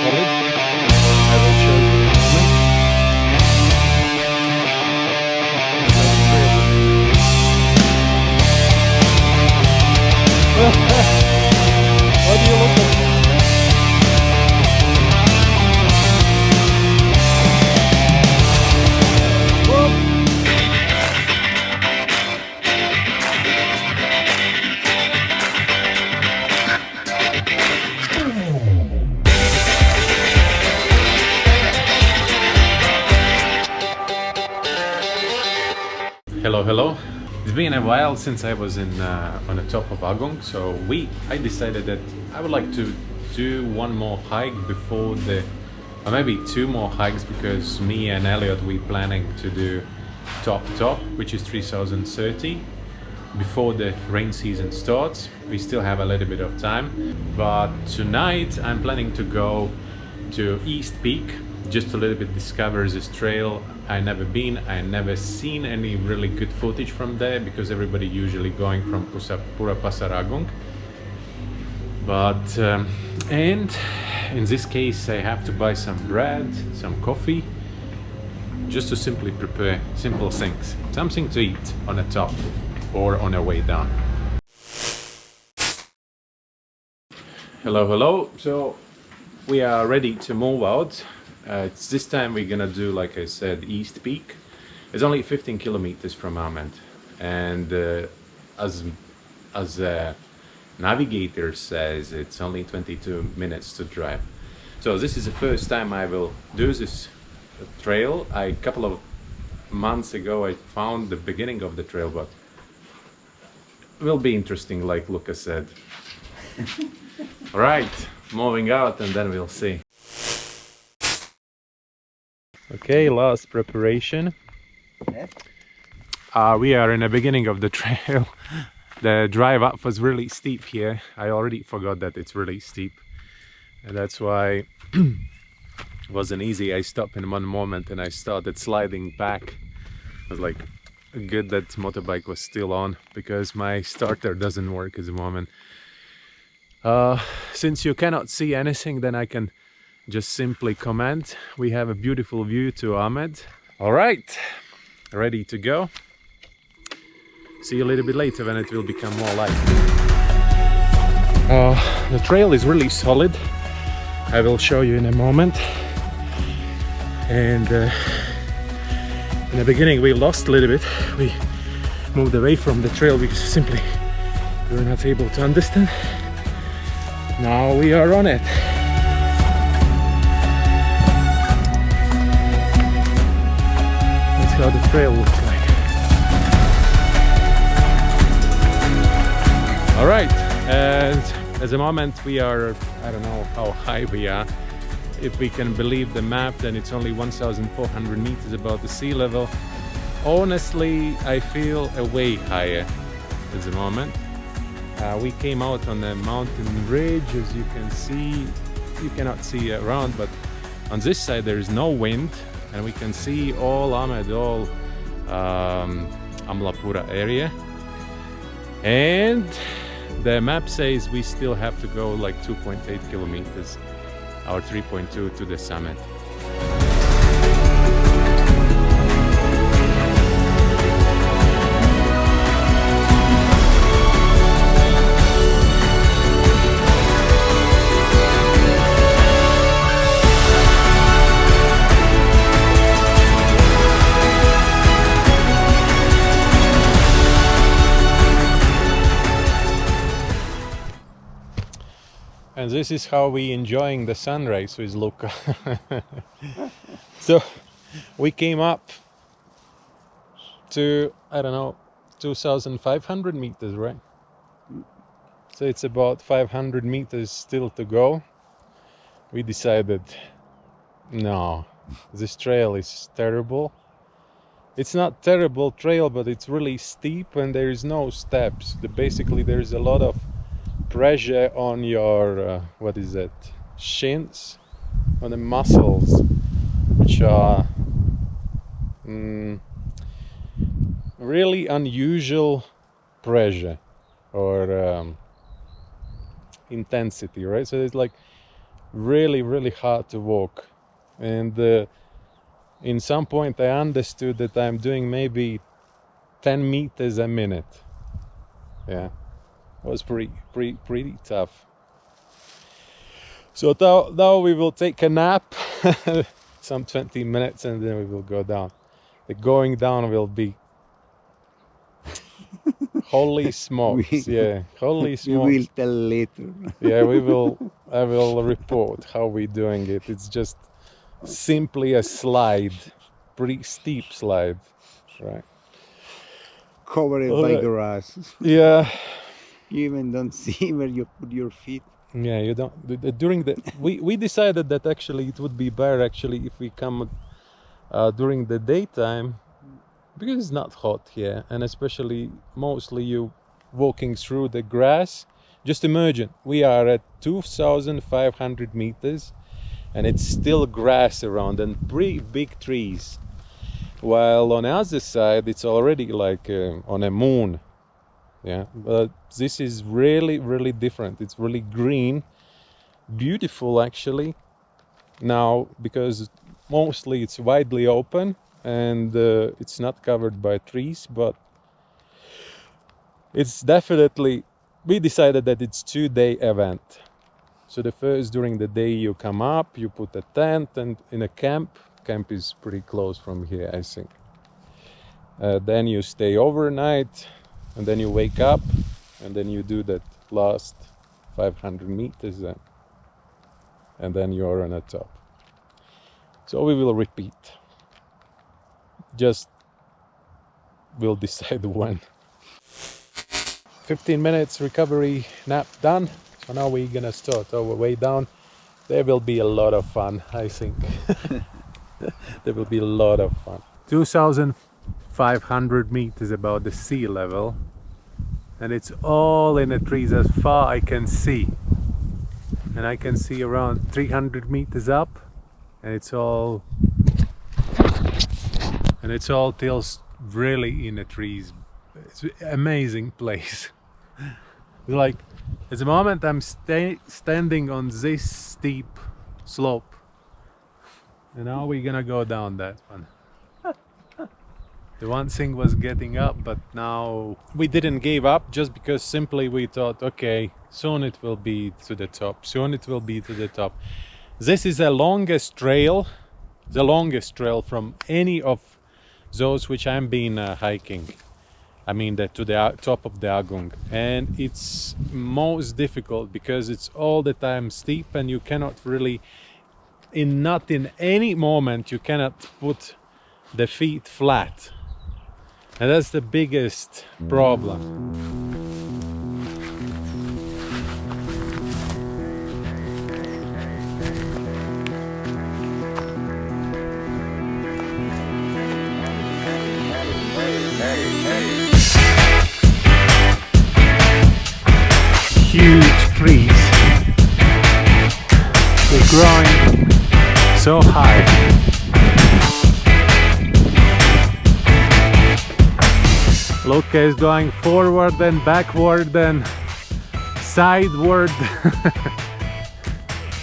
solid. I will show you in a moment. What do you look at? Hello. It's been a while since I was on the top of Agung, so I decided that I would like to do one more hike before or maybe two more hikes, because me and Elliot we planning to do top, which is 3030 before the rain season starts. We still have a little bit of time, but tonight I'm planning to go to East Peak, just a little bit discover this trail. I never been, I never seen any really good footage from there, because everybody usually going from Pura Pasar Agung. But and in this case I have to buy some bread, some coffee, just to simply prepare simple things, something to eat on the top or on our way down. Hello. So we are ready to move out. It's this time we're gonna do, like I said, East Peak. It's only 15 kilometers from Ahmed, and as a navigator says, it's only 22 minutes to drive. So this is the first time I will do this trail. A couple of months ago I found the beginning of the trail, but it will be interesting, like Lucas said. All right, moving out and then we'll see. Okay, last preparation. We are in the beginning of the trail. The drive up was really steep here. I already forgot that it's really steep, and that's why it wasn't easy. I stopped in one moment and I started sliding back. It was like good that motorbike was still on, because my starter doesn't work at the moment. Since you cannot see anything, then I can just simply comment. We have a beautiful view to Ahmed. All right, ready to go. See you a little bit later when it will become more light. The trail is really solid. I will show you in a moment. And in the beginning we lost a little bit. We moved away from the trail because simply we were not able to understand. Now we are on it. How the trail looks like. All right, and at the moment we are, I don't know how high we are. If we can believe the map, then it's only 1,400 meters above the sea level. Honestly, I feel a way higher at the moment. We came out on a mountain ridge, as you can see. You cannot see around, but on this side there is no wind, and we can see all Ahmed, all Amlapura area. And the map says we still have to go like 2.8 kilometers or 3.2 to the summit. And this is how we enjoying the sunrise with Luca. So we came up to, I don't know, 2,500 meters, right? So it's about 500 meters still to go. We decided, no, this trail is terrible. It's not terrible trail, but it's really steep and there is no steps. Basically there is a lot of pressure on your what is that, shins, on the muscles, which are really unusual pressure or intensity, right? So it's like really, really hard to walk. And in some point I understood that I'm doing maybe 10 meters a minute. Yeah, it was pretty tough. So now we will take a nap, some 20 minutes, and then we will go down. The going down will be holy smokes, yeah, holy smokes. We will tell later. Yeah, I will report how we're doing it. It's just simply a slide, pretty steep slide, right? Covered by grass. Yeah. You even don't see where you put your feet. Yeah, you don't. During the we decided that actually it would be better actually if we come during the daytime, because it's not hot here, and especially mostly you walking through the grass. Just imagine we are at 2,500 meters and it's still grass around and pretty big trees, while on the other side it's already like on a moon. Yeah, but this is really different. It's really green, beautiful actually now, because mostly it's widely open and it's not covered by trees, but it's definitely, we decided that it's 2-day event. So the first, during the day you come up, you put a tent and in a camp is pretty close from here, I think. Then you stay overnight, and then you wake up, and then you do that last 500 meters, and then you're on the top. So we will repeat. Just we'll decide when. 15 minutes recovery nap done. So now we're gonna start our way down. There will be a lot of fun, I think. There will be a lot of fun. 2,500 meters above the sea level, and it's all in the trees as far I can see. And I can see around 300 meters up, and it's all till really in the trees. It's an amazing place. It's like at the moment I'm standing on this steep slope, and now we're gonna go down that one. The one thing was getting up, but now we didn't give up, just because simply we thought, okay, soon it will be to the top, soon it will be to the top. This is the longest trail from any of those which I'm been hiking. I mean, to the top of the Agung, and it's most difficult because it's all the time steep, and you cannot really, not in any moment you cannot put the feet flat, and that's the biggest problem. Huge trees, they're growing so high. Luca is going forward and backward and sideward.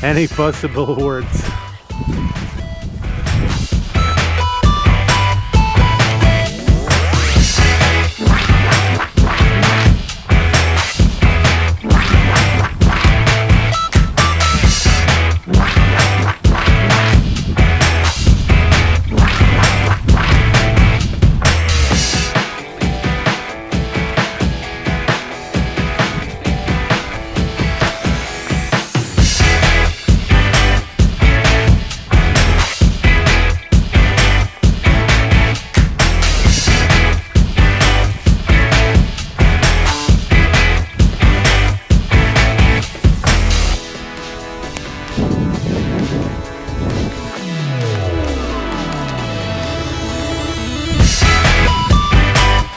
Any possible words.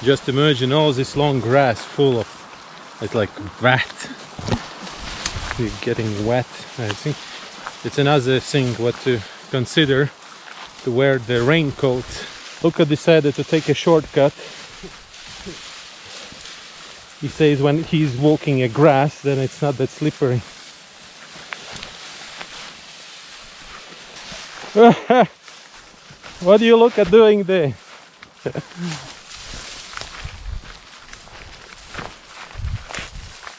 Just imagine all this long grass full of, it's like wet. You're getting wet. I think it's another thing what to consider, to wear the raincoat. Luca decided to take a shortcut. He says when he's walking a grass, then it's not that slippery. What do you look at doing there?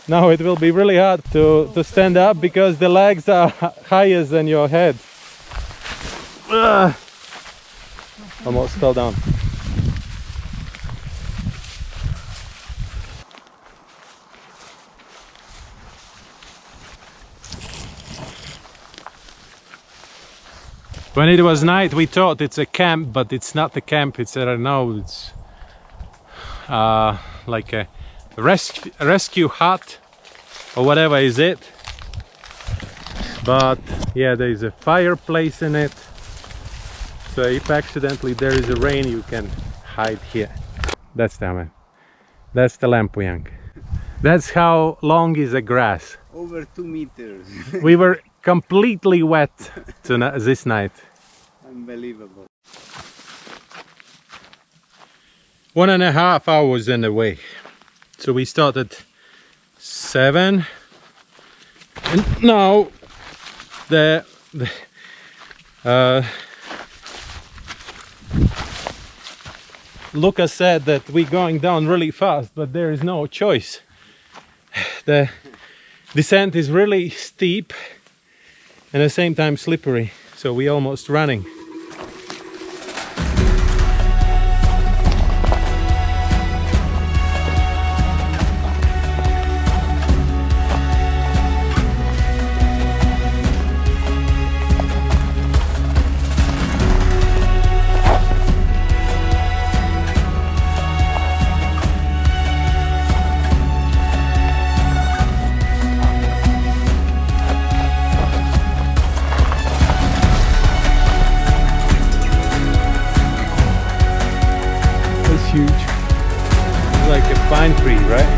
Now it will be really hard to stand up because the legs are higher than your head. Almost fell down. When it was night, we thought it's a camp, but it's not a camp. It's, I don't know, it's like a rescue hut or whatever is it. But yeah, there is a fireplace in it. So if accidentally there is a rain, you can hide here. That's the man. That's the Lampuyang. That's how long is the grass. Over 2 meters. We were completely wet this night. Unbelievable. 1.5 hours in the way. So we started 7 and now Lucas said that we're going down really fast, but there is no choice. The descent is really steep and at the same time slippery, so we're almost running. Huge. It's like a pine tree, right?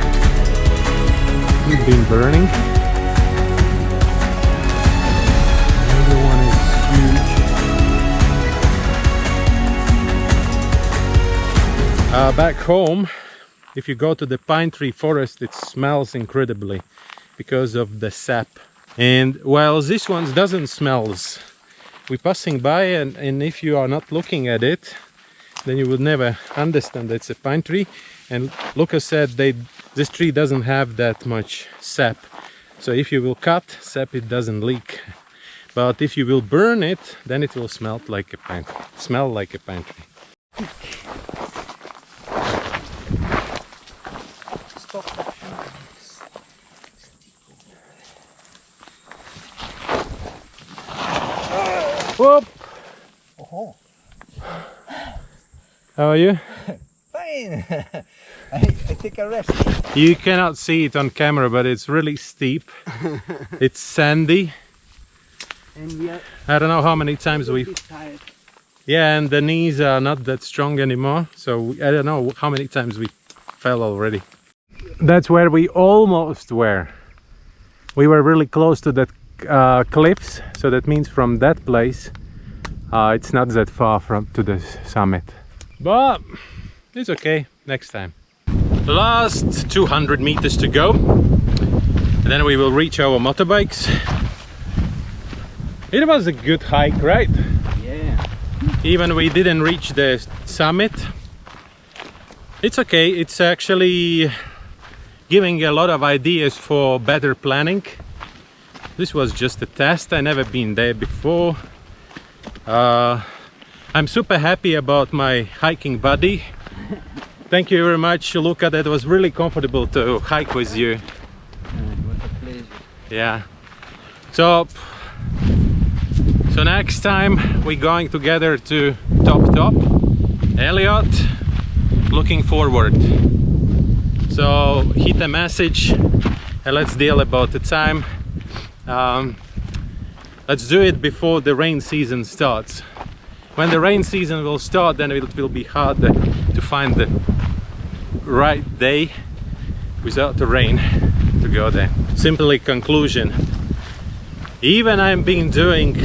It's been burning. Another one is huge. Back home, if you go to the pine tree forest, it smells incredibly because of the sap. And while this one doesn't smell, we're passing by and if you are not looking at it, then you would never understand that it's a pine tree. And Lucas said this tree doesn't have that much sap, so if you will cut sap, it doesn't leak, but if you will burn it, then it will smell like a pine tree. Whoop! Oh. How are you? Fine. I take a rest. You cannot see it on camera, but it's really steep. It's sandy. And I don't know how many times we... Yeah, and the knees are not that strong anymore, so I don't know how many times we fell already. That's where we almost were. We were really close to that cliffs, so that means from that place it's not that far to the summit. But it's okay, next time. Last 200 meters to go, and then we will reach our motorbikes. It was a good hike, right? Yeah. Even we didn't reach the summit. It's okay, it's actually giving a lot of ideas for better planning. This was just a test, I never been there before. I'm super happy about my hiking buddy. Thank you very much, Luca. That was really comfortable to hike with you. It was a pleasure. Yeah. So next time we're going together to top. Elliot, looking forward. So hit a message and let's deal about the time. Let's do it before the rain season starts. When the rain season will start, then it will be hard to find the right day without the rain to go there. Simply conclusion. Even I've been doing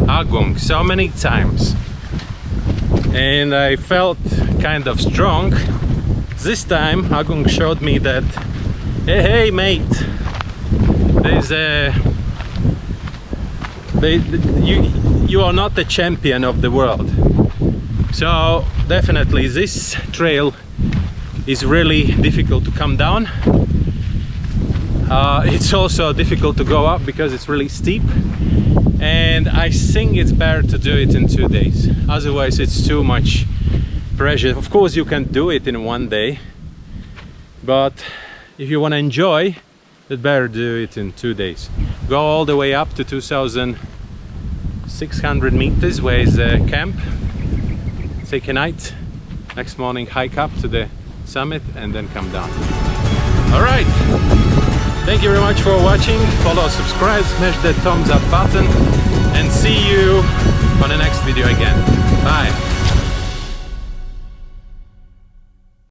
Agung so many times and I felt kind of strong. This time Agung showed me that, hey mate, there's you are not the champion of the world. So definitely this trail is really difficult to come down. It's also difficult to go up because it's really steep, and I think it's better to do it in 2 days, otherwise it's too much pressure. Of course you can do it in 1 day, but if you want to enjoy, it's better do it in 2 days. Go all the way up to 2,600 meters where is the camp, take a night, next morning hike up to the summit and then come down. All right, thank you very much for watching. Follow, subscribe, smash that thumbs up button, and see you on the next video again. Bye.